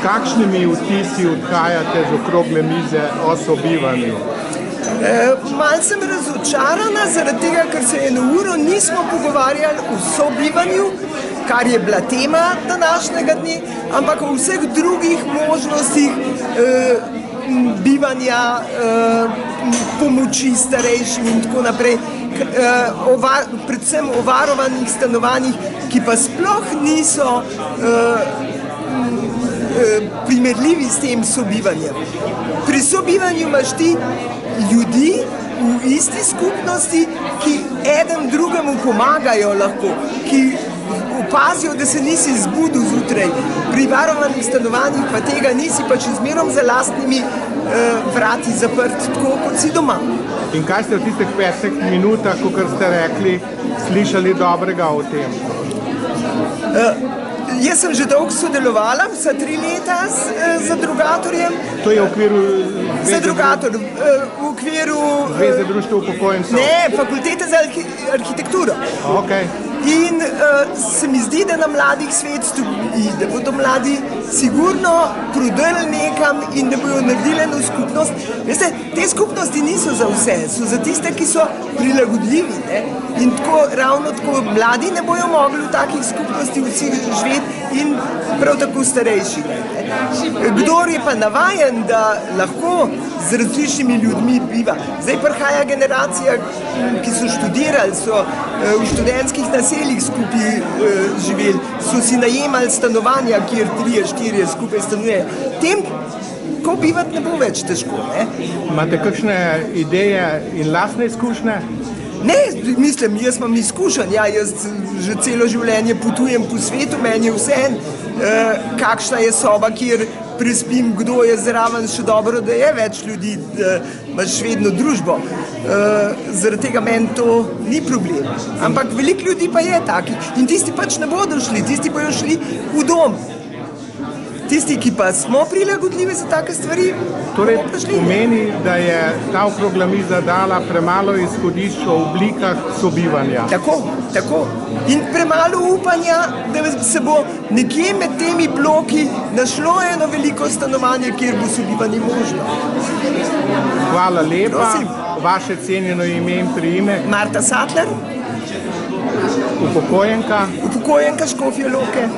kakšnimi vtisi odhajate z okrogle mize o sobivanju? Malo sem razočarana, zaradi tega, ker se eno uro nismo pogovarjali o sobivanju, kar je bila tema današnjega dne, ampak o vseh drugih možnostih bivanja, pomoči starejšim in tako naprej, predvsem o varovanih stanovanjih, ki pa sploh niso primerljivi s tem sobivanjem. Pri sobivanju imaš ti ljudi v isti skupnosti, ki eden drugemu pomagajo lahko, ki opazijo, da se nisi zbudil zjutraj. Pri varovanih stanovanjih pa tega nisi, pa še zmerom za lastnimi vrati zaprt, tako kot si doma. In kaj ste v tistih 5 minutah, kot ste rekli, slišali dobrega o tem? Jaz sem že dolgo sodelovala, vsa 3 leta z Drugatorjem. To je v okviru Drugator, v okviru Zveze društev upokojencev? Ne, Fakultete za arhitekturo. Okay. In se mi zdi, da na mladih svetstv, da bodo mladi sigurno prodrli nekam in da bojo naredili eno skupnost. Veste, te skupnosti niso za vse, so za tiste, ki so prilagodljivi. Ne? In tako, ravno tako mladi ne bojo mogli v takih skupnosti vsi živeti in prav tako starejši. Kdor je pa navajen, da lahko z različnimi ljudmi biva. Zdaj prihaja generacija, ki so študirali, so v študentskih naseljih skupaj živeli, so si najemali stanovanja, kjer 3-4 skupaj stanujejo. Tem, ko bivati ne bo več težko. Ne? Imate kakšne ideje in lastne izkušnje? Ne, mislim, jaz imam izkušenj, jaz že celo življenje potujem po svetu, meni je vseeno, kakšna je soba, kjer prespim, kdo je zraven, še dobro, da je več ljudi, da imaš vedno družbo. Zaradi tega meni to ni problem. Ampak veliko ljudi pa je takih in tisti pač ne bodo šli, tisti bojo šli v dom. Tisti, ki pa smo prilagodljivi za take stvari, torej pomeni, da je ta okrogla miza dala premalo izhodišč o oblikah sobivanja. Tako, tako. In premalo upanja, da se bo nekje med temi bloki našlo eno veliko stanovanje, kjer bo sobivanje možno. Hvala lepa. Prosim. Vaše cenjeno ime in priimek? Marta Sattler. Upokojenka? Upokojenka Škofje Loke.